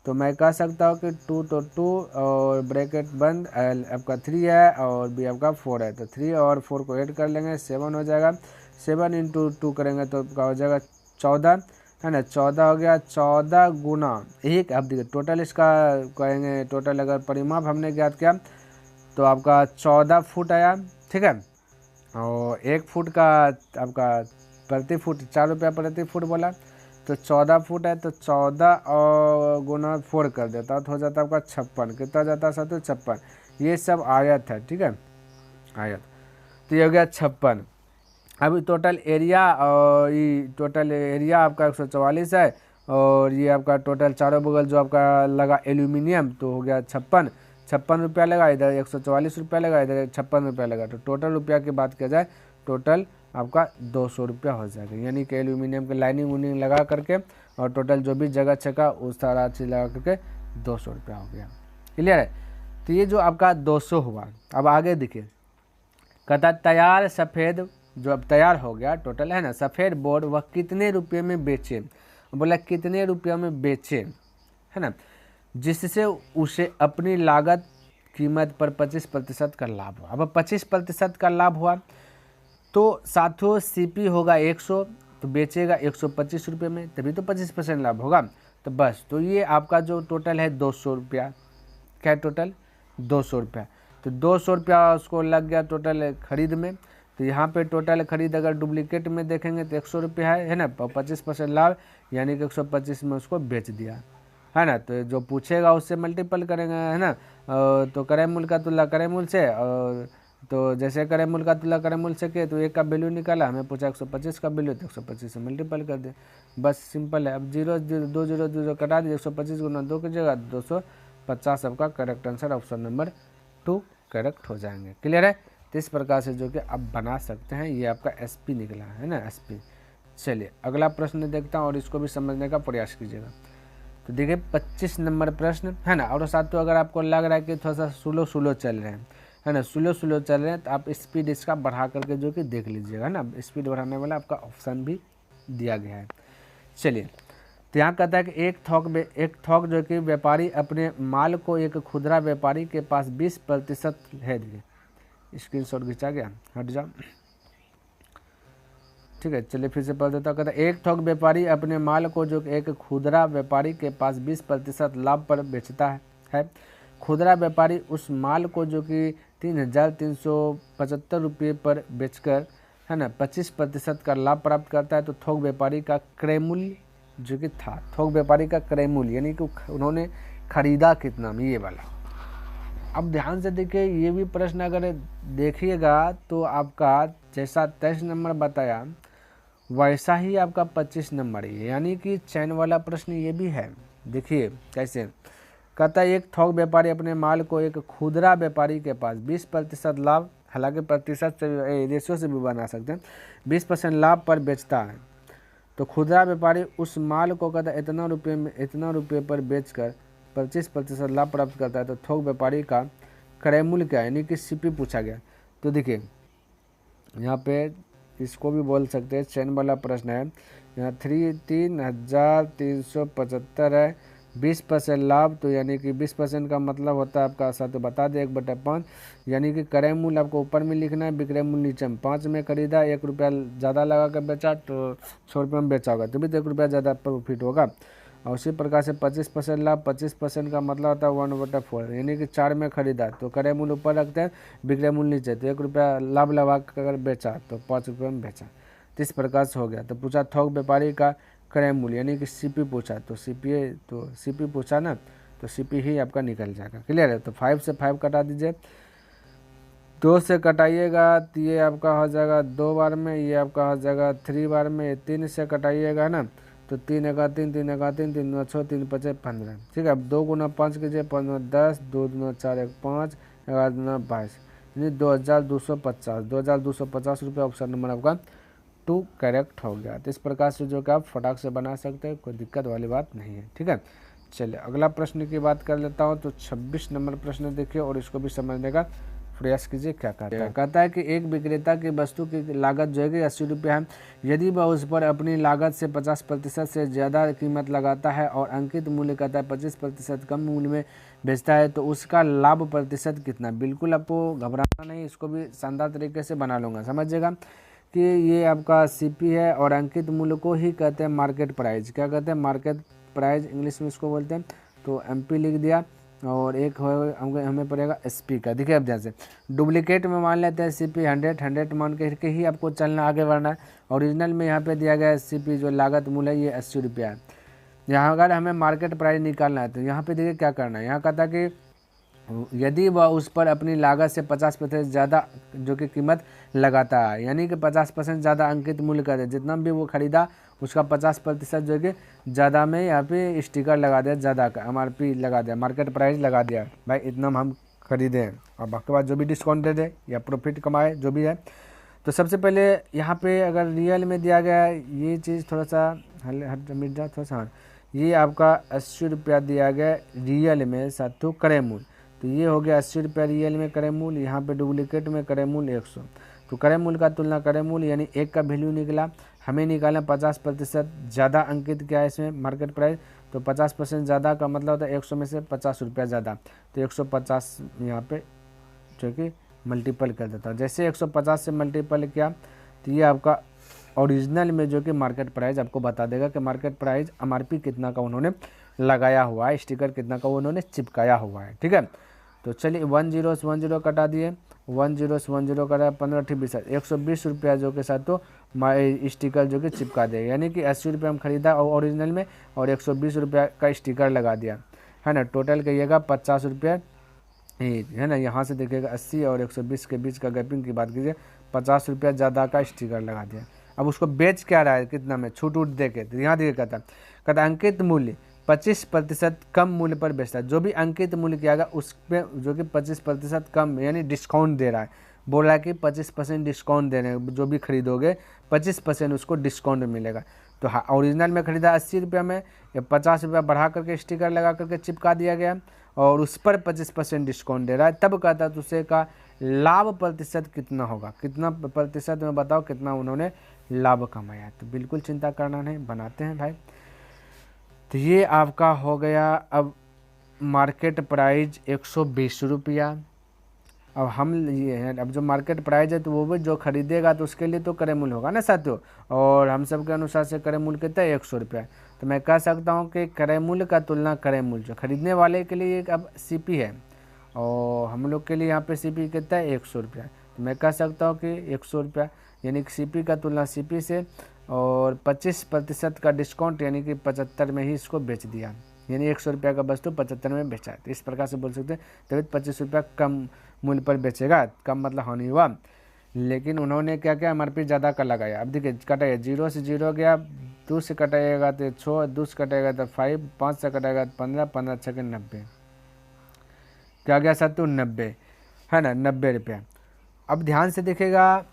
Speaker 1: तो मैं कह सकता हूँ कि 2 तो 2 और ब्रैकेट बंद, एल आपका 3 है और बी आपका 4 है। तो 3 और 4 को ऐड कर लेंगे, 7 हो जाएगा। 7 इंटू 2 करेंगे तो आपका हो जाएगा 14, है ना। 14 हो गया, 14 गुना 1। अब देखिए टोटल इसका कहेंगे, टोटल अगर परिमाप हमने ज्ञात किया तो आपका 14 फुट आया, ठीक है। और 1 फुट का आपका प्रति फुट 4 रुपया प्रति फुट बोला, तो 14 फुट है तो 14 और गुना 4 कर देता तो हो जाता आपका 56। कितना जाता है साथियों? 56। ये सब आयत है, ठीक है, आयत। तो ये हो गया 56। अभी टोटल एरिया, और ये टोटल एरिया आपका 144 है और ये आपका टोटल चारों बगल जो आपका लगा एल्यूमिनियम तो हो गया 56 रुपया लगा, इधर 144 रुपया लगा, इधर 56 रुपया लगा। तो टोटल रुपया की बात किया जाए टोटल आपका 200 रुपया हो जाएगा। यानी कि एल्यूमिनियम की लाइनिंग वूनिंग लगा करके और टोटल जो भी जगह छका उस सारा चीज़ लगा करके 200 रुपया हो गया, क्लियर है। तो ये जो आपका 200 हुआ। अब आगे देखिए, कहता तैयार सफ़ेद, जो अब तैयार हो गया टोटल, है ना, सफ़ेद बोर्ड वह कितने रुपये में बेचे। बोला कितने रुपये में बेचे, है ना, जिससे उसे अपनी लागत कीमत पर 25% का लाभ हुआ। अब 25% का लाभ हुआ तो साथियों सीपी होगा 100, तो बेचेगा 125 रुपये में, तभी तो 25% लाभ होगा। तो बस, तो ये आपका जो टोटल है 200 रुपया, क्या टोटल 200 रुपया। तो 200 रुपया उसको लग गया टोटल खरीद में। तो यहाँ पे टोटल खरीद अगर डुप्लीकेट में देखेंगे तो 100 रुपया है ना, 25% लाभ, यानी कि 125 में उसको बेच दिया, है ना। तो जो पूछेगा उससे मल्टीपल करेंगे, है ना। तो क्रय मूल्य का तुलना क्रय मूल्य से, और तो जैसे क्रय मूल्य का तुलना क्रय मूल्य से किए तो 1 का वैल्यू निकाला, हमें पूछा 125 का वैल्यू, तो 125 से मल्टीपल कर दे, बस सिंपल है। अब 0 0 2 0 0 कटा दीजिए, 125 गुना 2 की जगह 250 आपका correct answer option number 2 correct हो जाएंगे, क्लियर है। तो इस प्रकार से जो कि आप बना सकते हैं। ये आपका एसपी निकला है ना, एसपी। चलिए अगला प्रश्न देखता हूँ और इसको भी समझने का प्रयास कीजिएगा। तो देखिए 25 नंबर प्रश्न, है ना। और साथ तो अगर आपको लग रहा है कि थोड़ा सा स्लो चल रहे हैं, है ना, स्लो चल रहे हैं, तो आप स्पीड इसका बढ़ा करके जो कि देख लीजिएगा ना। स्पीड बढ़ाने वाला आपका ऑप्शन भी दिया गया है। चलिए, तो यहाँ कहता है कि एक थोक जो कि व्यापारी अपने माल को एक खुदरा व्यापारी के पास 20% है। देखिए स्क्रीनशॉट खींचा गया, हट जाओ, ठीक है। चलिए फिर से पढ़ देता हूँ। कहता है एक थोक व्यापारी अपने माल को जो एक खुदरा व्यापारी के पास 20% लाभ पर बेचता है। खुदरा व्यापारी उस माल को जो कि 3,375 रुपये पर बेचकर, है ना, 25% का लाभ प्राप्त करता है। तो थोक व्यापारी का क्रय मूल्य जो कि था, थोक व्यापारी का क्रय मूल्य यानी कि उन्होंने खरीदा कितना में, ये वाला। अब ध्यान से देखिए, ये भी प्रश्न अगर देखिएगा तो आपका जैसा 23 नंबर बताया वैसा ही आपका 25 नंबर है, यानी कि चैन वाला प्रश्न ये भी है। देखिए कैसे कहता है, एक थोक व्यापारी अपने माल को एक खुदरा व्यापारी के पास 20% लाभ, हालांकि प्रतिशत से रेशियो से भी बना सकते हैं, 20% लाभ पर बेचता है। तो खुदरा व्यापारी उस माल को कहता है इतना रुपये पर बेचकर 25% लाभ प्राप्त करता है। तो थोक व्यापारी का क्रय मूल्य क्या है, यानी कि सीपी पूछा गया। तो देखिए यहाँ पे इसको भी बोल सकते हैं चैन वाला प्रश्न है। यहाँ 3,375 है, 20% लाभ, तो यानी कि 20% का मतलब होता है आपका साथ बता दे 1/5, यानी कि क्रय मूल्य आपको ऊपर में लिखना है, विक्रय मूल्य नीचे में। 5 में खरीदा, 1 रुपया ज़्यादा लगा कर बेचा तो 100 रुपये में बेचा होगा, तभी तो 1 रुपया ज़्यादा प्रॉफिट होगा। और उसी प्रकार से 25% लाभ, 25% का मतलब होता है 1/4, यानी कि 4 में खरीदा तो क्रय मूल्य ऊपर रखते हैं, विक्रय मूल्य नीचे। तो 1 रुपया लाभ लगा कर बेचा तो 5 रुपये में बेचा। तो इस प्रकार से हो गया। तो पूछा थोक व्यापारी का क्रय मूल्य यानी कि सीपी पूछा, तो सीपी पूछा ना, तो सीपी ही आपका निकल जाएगा, क्लियर है। तो 5 से 5 कटा दीजिए, 2 से कटाइएगा तो ये आपका हो जाएगा 2 बार में, ये आपका हो जाएगा 3 बार में। 3 से कटाइएगा ना तो 3 एका 3, 3 एका 3, 3 दूना 6, 3 पचे 15। ठीक है, अब 2 गुना 5 कीजिए, 5 दूना 10, 2 दूना 4 1 5, 11 दूना 22, यानी 2250, 2250 रुपये। ऑप्शन नंबर आपका 2 करेक्ट हो गया। तो इस प्रकार से जो कि आप फटाक से बना सकते हैं, कोई दिक्कत वाली बात नहीं है। ठीक है, चलिए अगला प्रश्न की बात कर लेता हूँ। तो 26 नंबर प्रश्न देखिए और इसको भी समझने का प्रयास कीजिए। क्या कहता है? कहता है कि एक विक्रेता की वस्तु की लागत जो है कि 80 रुपये है। यदि वह उस पर अपनी लागत से 50% से ज़्यादा कीमत लगाता है और अंकित मूल्य कहता है 25% कम मूल्य में बेचता है, तो उसका लाभ प्रतिशत कितना? बिल्कुल आपको घबराना नहीं, इसको भी शानदार तरीके से बना लूँगा। समझिएगा कि ये आपका सीपी है और अंकित मूल्य को ही कहते हैं मार्केट प्राइस। क्या कहते हैं? मार्केट प्राइस इंग्लिश में इसको बोलते हैं। तो एमपी लिख दिया और एक हमें पड़ेगा एसपी का। देखिए अब ध्यान से, डुप्लीकेट में मान लेते हैं सीपी 100 मान के ही आपको चलना आगे बढ़ना है। ओरिजिनल में यहाँ पे दिया गया है सीपी जो लागत मूल्य है ये 80 रुपया है। यहाँ अगर हमें मार्केट प्राइस निकालना है तो यहाँ पे देखिए क्या करना है। यहाँ कहता कि यदि वह उस पर अपनी लागत से 50% ज़्यादा जो कि कीमत लगाता है, यानी कि 50% ज़्यादा अंकित मूल्य का है, जितना भी वो खरीदा उसका 50% जो कि ज़्यादा में यहाँ पे स्टिकर लगा दिया, ज़्यादा का MRP लगा दिया, मार्केट प्राइस लगा दिया, भाई इतना हम खरीदे हैं, और बाकी बाद जो भी डिस्काउंट दे दे या प्रॉफिट कमाए जो भी है। तो सबसे पहले यहाँ पे अगर रियल में दिया गया है ये चीज़ थोड़ा सा मिट जाए थोड़ा सा, ये आपका 80 रुपया दिया गया रियल में साथियों क्रय मूल्य। तो ये हो गया 80 रुपया रियल में क्रय मूल्य। यहाँ पे डुप्लीकेट में क्रय मूल्य 100। तो क्रय मूल्य का तुलना क्रय मूल्य यानी 1 का वैल्यू निकला। हमें निकालना 50% ज़्यादा अंकित क्या है इसमें मार्केट प्राइस। तो 50% ज़्यादा का मतलब होता है 100 में से 50 रुपया ज़्यादा। तो 150 यहाँ पे जो कि मल्टीपल कर देता हूँ। जैसे 150 से मल्टीपल किया तो ये आपका ओरिजिनल में जो कि मार्केट प्राइस आपको बता देगा कि मार्केट प्राइस MRP कितना का उन्होंने लगाया हुआ है, स्टिकर कितना का उन्होंने चिपकाया हुआ है। ठीक है, तो चलिए 10 से 10 कटा दिए, 10 से 10 कटा 15 ठीक 20, 120 रुपया जो के साथ तो स्टिकर जो कि चिपका देगा। यानी कि 80 रुपये हम खरीदा ओरिजिनल में और 120 रुपया का स्टिकर लगा दिया है ना। टोटल कहिएगा 50 रुपया है ना। यहाँ से देखिएगा 80 और 120 के बीच का गैपिंग की बात कीजिए, 50 रुपया ज़्यादा का स्टिकर लगा दिया। अब उसको बेच क्या रहा है कितना में, छूट उठ दे के। तो यहाँ देखिए कहता अंकित मूल्य 25% कम मूल्य पर बेचता है। जो भी अंकित मूल्य किया गया उस पर जो कि 25% कम यानी डिस्काउंट दे रहा है। बोल रहा है कि 25% डिस्काउंट दे रहे हैं, जो भी खरीदोगे 25% उसको डिस्काउंट मिलेगा। तो हाँ, ओरिजिनल में खरीदा 80 रुपया में, या 50 रुपया बढ़ा करके स्टिकर लगा करके चिपका दिया गया और उस पर 25% डिस्काउंट दे रहा है। तब कहता है तुझसे का लाभ प्रतिशत कितना होगा, कितना प्रतिशत में बताओ कितना उन्होंने लाभ कमाया। तो बिल्कुल चिंता करना नहीं, बनाते हैं भाई। तो ये आपका हो गया अब मार्केट प्राइस 120 रुपया। अब हम ये हैं, अब जो मार्केट प्राइस है तो वो भी जो खरीदेगा तो उसके लिए तो क्रय मूल्य होगा ना साथियों। और हम सब के अनुसार से क्रय मूल्य कितना है 100 रुपया। तो मैं कह सकता हूँ कि क्रय मूल्य का तुलना क्रय मूल्य जो खरीदने वाले के लिए एक अब सीपी है और हम लोग के लिए यहाँ पे सीपी कितना है 100 रुपया। तो मैं कह सकता हूँ कि 100 रुपया यानी कि सीपी का तुलना सीपी से और 25% का डिस्काउंट यानी कि 75 में ही इसको बेच दिया। यानी 100 रुपया का वस्तु 75 में बेचा है। तो इस प्रकार से बोल सकते हैं तभी 25 रुपया कम मूल्य पर बेचेगा। कम मतलब हानि हुआ, लेकिन उन्होंने क्या क्या MRP ज़्यादा का लगाया। अब देखिए कटाइए 0 से 0 गया, 2 से कटाएगा तो 6, 2 से कटाएगा तो 5, 5 से कटाएगा तो 15, 15 6 90, क्या गया साथ तो 90 है ना, 90 रुपया। अब ध्यान से देखेगा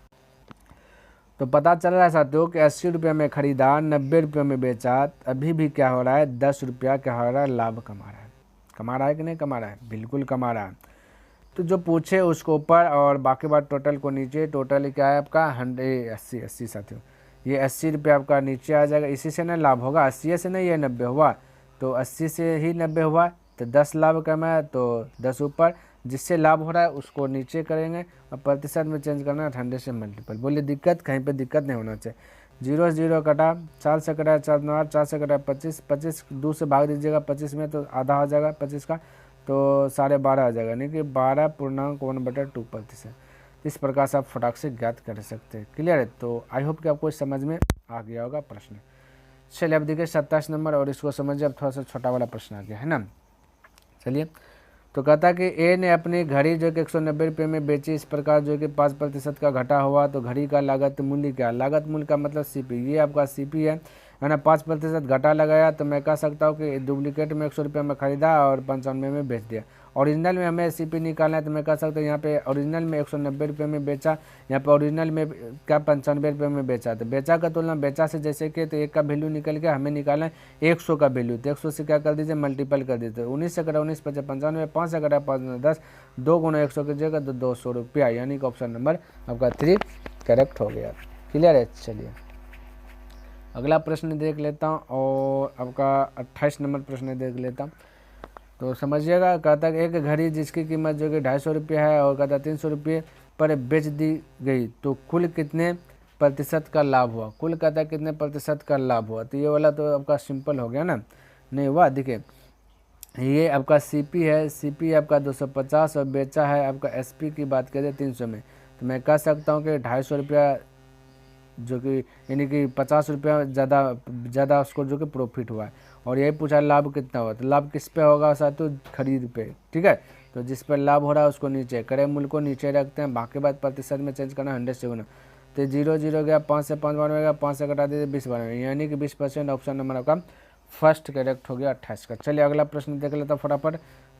Speaker 1: तो पता चल रहा है साथियों कि 80 रुपये में खरीदा, 90 रुपये में बेचा, अभी भी क्या हो रहा है 10 रुपया क्या हो रहा है लाभ कमा रहा है। कमा रहा है कि नहीं कमा रहा है, बिल्कुल कमा रहा है। तो जो पूछे उसको ऊपर और बाकी बात टोटल को नीचे। टोटल क्या है आपका 80 साथियों, ये 80 रुपये आपका नीचे आ जाएगा। इसी से ना लाभ होगा, 80 से नहीं ये 90 हुआ तो 80 से ही 90 हुआ तो 10 लाभ कमाया तो 10 ऊपर, जिससे लाभ हो रहा है उसको नीचे करेंगे और प्रतिशत में चेंज करना है 100 से मल्टीपल। बोलिए दिक्कत कहीं पे दिक्कत नहीं होना चाहिए। 0 से 0 कटा, 4 से कटा 4 9, 4 से कटा 25, 25 2 से भाग दीजिएगा 25 में तो आधा हो जाएगा 25 का, तो 12.5 आ जाएगा, यानी कि 12.1/2%। इस प्रकार से आप फटाक से ज्ञात कर सकते हैं। क्लियर है? तो आई होप कि आपको समझ में आ गया होगा प्रश्न। चलिए अब देखिए 27 नंबर और इसको समझिए। अब थोड़ा सा छोटा वाला प्रश्न आ गया है ना। चलिए तो कहता कि ए ने अपनी घड़ी जो कि 190 रुपये में बेची, इस प्रकार जो कि 5% का घटा हुआ, तो घड़ी का लागत मूल्य क्या है? लागत मूल्य का मतलब सीपी, ये आपका सीपी है ना। 5% घटा लगाया, तो मैं कह सकता हूँ कि डुप्लीकेट में 100 रुपये में खरीदा और 95 में बेच दिया। ओरिजिनल में हमें सीपी निकालना है, तो मैं कह सकता हूँ यहाँ पे ओरिजिनल में 190 रुपये में बेचा, यहाँ पे ओरिजिनल में क्या 95 रुपये में बेचा। तो बेचा का तुलना बेचा से जैसे कि, तो एक का वैल्यू निकल गया, हमें निकालना है 100 का वैल्यू, तो 100 से क्या कर दीजिए मल्टीपल कर दीजिए। 19 से करा 19 × 5 = 95, 5 से करा 5 × 10, 2 × 100 कीजिएगा तो 200 रुपया, यानी कि ऑप्शन नंबर आपका 3 करेक्ट हो गया। क्लियर है। चलिए अगला प्रश्न देख लेता हूँ, और आपका 28 नंबर प्रश्न देख लेता हूँ। तो समझिएगा, कहता है एक घड़ी जिसकी कीमत जो कि 250 रुपये है और कहता 300 रुपये पर बेच दी गई, तो कुल कितने प्रतिशत का लाभ हुआ? कुल कहता है कितने प्रतिशत का लाभ हुआ? तो ये वाला तो आपका सिंपल हो गया ना, नहीं हुआ। देखिए ये आपका सीपी है, सीपी आपका 250 और बेचा है आपका एसपी की बात करें 300 में, तो मैं कह सकता हूँ कि 250 रुपया जो कि यानी कि 50 रुपया ज़्यादा उसको जो कि प्रॉफिट हुआ है। और यही पूछा लाभ कितना हुआ, तो लाभ किस पे होगा साथियों? खरीद पे। ठीक है, तो जिस पर लाभ हो रहा है उसको नीचे, क्रय मूल्य को नीचे रखते हैं, बाकी बात प्रतिशत में चेंज करना 100 से गुना। तो 0 0 गया, 5 से 5 बनवाएगा, 5 से घटा दीजिए 20 बनवाएगा, यानी कि 20%। ऑप्शन नंबर आपका फर्स्ट करेक्ट हो गया 28 का। चलिए अगला प्रश्न देख लेता फटाफट।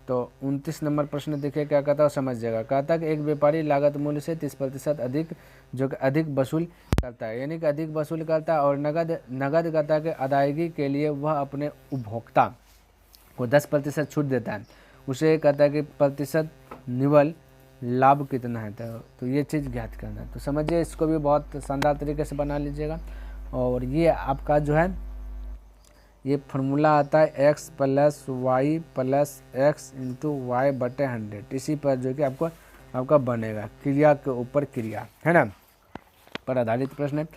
Speaker 1: तो 29 नंबर प्रश्न देखिए क्या कहता है, समझ जाएगा। कहता है कि एक व्यापारी लागत मूल्य से 30% अधिक जो कि अधिक वसूल करता है, यानी कि अधिक वसूल करता है, और नगद कहता है कि अदायगी के लिए वह अपने उपभोक्ता को 10% छूट देता है। उसे कहता है कि प्रतिशत निवल लाभ कितना है, तो ये चीज़ ज्ञात करना है। तो समझिए इसको भी बहुत शानदार तरीके से बना लीजिएगा। और ये आपका जो है ये फार्मूला आता है x + y + x × y/100, इसी पर जो कि आपका बनेगा, क्रिया के ऊपर क्रिया है ना, पर आधारित प्रश्न है।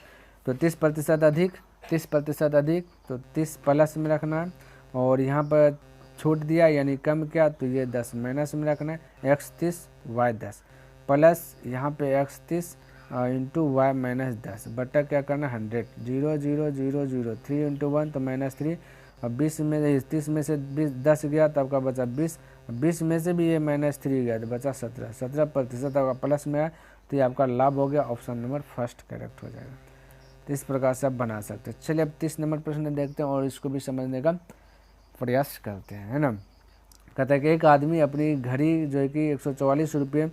Speaker 1: तो 30% अधिक, 30% अधिक, तो 30 प्लस में रखना है, और यहाँ पर छूट दिया यानी कम किया, तो ये 10 माइनस में रखना है, x 30 y 10 प्लस यहाँ पे x 30 × y - 10 बटा क्या करना 100, 0 0 0 0 3 × 1 तो -3, और 20 में 30 में से 10 गया तो आपका बचा 20, 20 में से भी ये -3 गया तो बचा 17, 17% आपका प्लस में आया, तो ये आपका लाभ हो गया। ऑप्शन नंबर फर्स्ट करेक्ट हो जाएगा। तो इस प्रकार से आप बना सकते हैं। चलिए अब 30 नंबर प्रश्न देखते हैं और इसको भी समझने का प्रयास करते हैं, है ना। कहता है कि एक आदमी अपनी घड़ी जो है कि 144 रुपये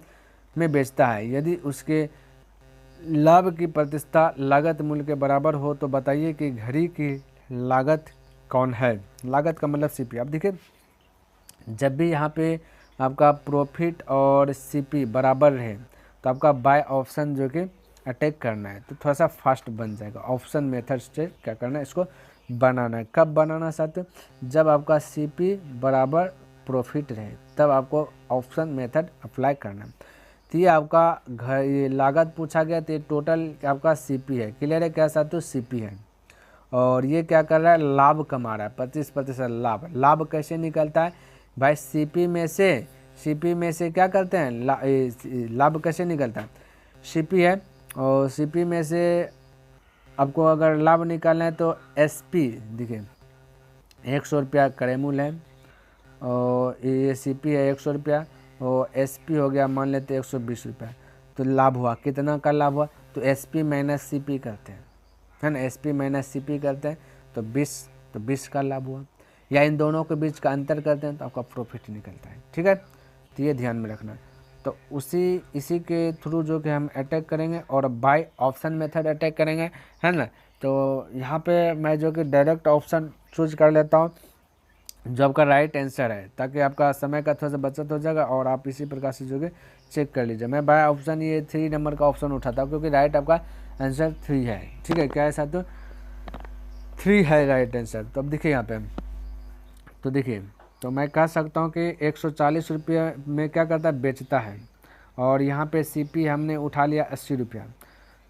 Speaker 1: में बेचता है, यदि उसके लाभ की प्रतिशत लागत मूल्य के बराबर हो तो बताइए कि घड़ी की लागत कौन है? लागत का मतलब सीपी। अब देखिए जब भी यहाँ पे आपका प्रॉफिट और सीपी बराबर रहे तो आपका बाय ऑप्शन जो कि अटैक करना है, तो थोड़ा सा फास्ट बन जाएगा। ऑप्शन मेथड से क्या करना है, इसको बनाना है। कब बनाना साथियों? जब आपका सीपी बराबर प्रॉफिट रहे तब आपको ऑप्शन मेथड अप्लाई करना है। तो ये आपका ये लागत पूछा गया, तो ये टोटल आपका सीपी है। क्लियर है क्या साथियों? सीपी है। और ये क्या कर रहा है? लाभ कमा रहा है, 25% लाभ। लाभ कैसे निकलता है भाई? सीपी में से क्या करते हैं, लाभ कैसे निकलता है? सीपी है, और सीपी में से आपको अगर लाभ निकालना है तो एसपी देखिए 100 रुपया क्रय मूल्य है, और ये सीपी है 100 रुपया, और एसपी हो गया मान लेते 120 रुपया, तो लाभ हुआ कितना का लाभ हुआ? तो एसपी माइनस सीपी करते हैं, है ना, एसपी माइनस सीपी करते हैं तो 20 का लाभ हुआ, या इन दोनों के बीच का अंतर करते हैं तो आपका प्रॉफिट निकलता है। ठीक है, तो ये ध्यान में रखना। तो इसी के थ्रू जो कि हम अटैक करेंगे, और बाय ऑप्शन मेथड अटैक करेंगे, है ना। तो यहाँ पे मैं जो कि डायरेक्ट ऑप्शन चूज कर लेता हूँ जो आपका राइट आंसर है, ताकि आपका समय का थोड़ा सा बचत हो जाएगा, और आप इसी प्रकार से जो कि चेक कर लीजिए। मैं बाय ऑप्शन ये 3 नंबर का ऑप्शन उठाता हूँ, क्योंकि राइट आपका आंसर 3 है। ठीक है, क्या है साथियों? 3 है राइट आंसर। तो अब देखिए यहाँ पे, तो देखिए, तो मैं कह सकता हूँ कि 140 रुपये में क्या करता है, बेचता है, और यहाँ पे सीपी हमने उठा लिया 80 रुपया,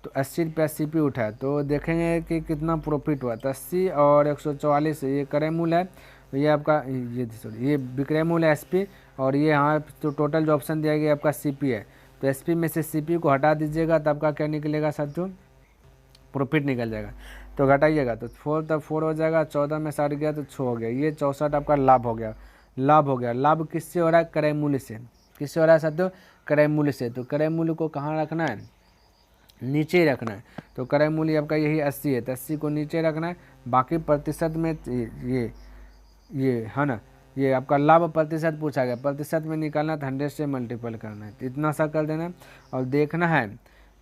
Speaker 1: तो 80 रुपया सीपी उठाया, तो देखेंगे कि कितना प्रॉफिट हुआ। तो 80 और 144 ये क्रय मूल्य है, तो ये आपका ये विक्रय मूल्य एसपी, और ये यहाँ तो टोटल जो ऑप्शन दिया गया आपका सीपी है, तो एसपी में से सीपी को हटा दीजिएगा तो आपका क्या निकलेगा साथियों? प्रॉफिट निकल जाएगा। तो घटाइएगा तो 4 तब 4 हो जाएगा, 14 में 60 गया तो 6 हो गया, ये 64 आपका लाभ हो गया। लाभ हो गया। लाभ किससे हो रहा है? क्रय मूल्य से। किससे हो रहा है साथियों? क्रय मूल्य से। तो क्रय मूल्य को कहाँ रखना है? नीचे ही रखना है। तो क्रय मूल्य आपका यही 80 है, तो 80 को नीचे रखना है। बाकी प्रतिशत में ये है ना, ये आपका लाभ प्रतिशत पूछा गया, प्रतिशत में निकालना तो 100 से मल्टीपल करना है, तो इतना सा कर देना। और देखना है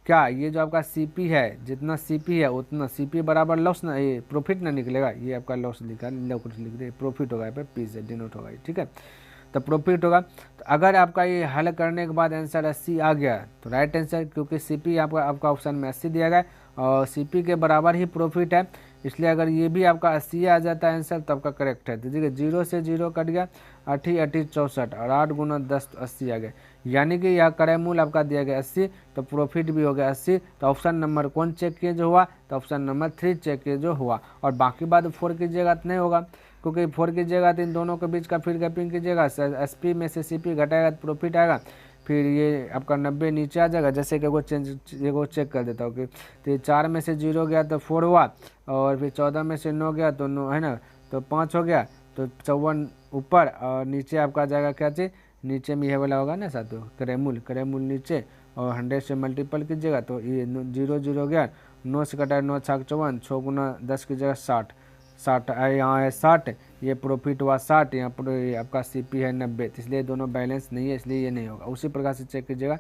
Speaker 1: क्या ये जो आपका सीपी है, जितना सीपी है उतना सीपी बराबर लॉस ना, ये प्रॉफिट ना निकलेगा। ये आपका लॉस लिखा, कुछ लिख दे, प्रॉफिट होगा, यहाँ पे पी से डिनोट होगा, ठीक है। तो प्रॉफिट होगा। तो अगर आपका ये हल करने के बाद आंसर 80 आ गया तो राइट आंसर, क्योंकि सीपी आपका ऑप्शन में 80 दिया गया है और सीपी के बराबर ही प्रॉफिट है, इसलिए अगर ये भी आपका 80 आ जाता है आंसर तो आपका करेक्ट है। तो देखिए 0 से 0 कट गया, 8 8 64 और 8 गुना 10 तो 80 आ गया। यानी कि यह क्रय मूल्य आपका दिया गया 80, तो प्रॉफिट भी हो गया 80। तो ऑप्शन नंबर कौन चेक किए जो हुआ? तो ऑप्शन नंबर 3 चेक किए जो हुआ। और बाकी बात 4 कीजिएगा तो नहीं होगा, क्योंकि 4 कीजिएगा तो इन दोनों के बीच का फिर गैपिंग कीजिएगा, एसपी में से सीपी घटाएगा तो प्रॉफिट आएगा, फिर ये आपका 90 नीचे आ जाएगा। जैसे कि एगो चेक कर देता हूँ कि तो ये 4 में से 0 गया तो 4 हुआ, और फिर 14 में से 9 गया तो 9 है ना, तो 5 हो गया, तो 54 ऊपर और नीचे आपका जाएगा क्या चीज़? नीचे में ये वाला होगा ना साथियों, क्रय मूल्य नीचे, और 100 से मल्टीपल कीजिएगा तो ये 0 0 गया, 9 से कटा 9 छक 54, 6 गुना 10 की जगह 60 60 यहाँ है 60, ये प्रॉफिट हुआ 60, यहाँ पर आपका सीपी है 90, तो इसलिए दोनों बैलेंस नहीं है, इसलिए ये नहीं होगा। उसी प्रकार से चेक कीजिएगा,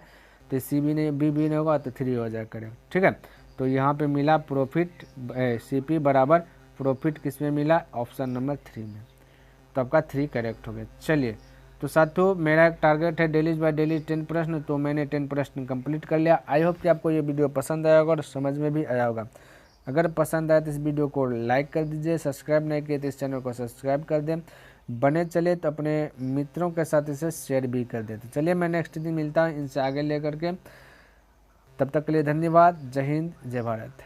Speaker 1: तो सी भी नहीं, बी भी नहीं होगा, तो 3 हो जाएगा करेक्ट, ठीक है। तो यहाँ पे मिला प्रॉफिट, सीपी बराबर प्रॉफिट किस में मिला? ऑप्शन नंबर 3 में। तो आपका 3 करेक्ट हो गया। चलिए, तो साथियों मेरा एक टारगेट है डेलीज बाय डेलीज 10 प्रश्न, तो मैंने 10 प्रश्न कंप्लीट कर लिया। आई होप कि आपको ये वीडियो पसंद आया होगा और समझ में भी आया होगा। अगर पसंद आए तो इस वीडियो को लाइक कर दीजिए, सब्सक्राइब नहीं किए तो इस चैनल को सब्सक्राइब कर दें, बने चले तो अपने मित्रों के साथ इसे शेयर भी कर दें। तो चलिए मैं नेक्स्ट दिन मिलता हूँ इनसे आगे लेकर के, तब तक के लिए धन्यवाद। जय हिंद, जय भारत।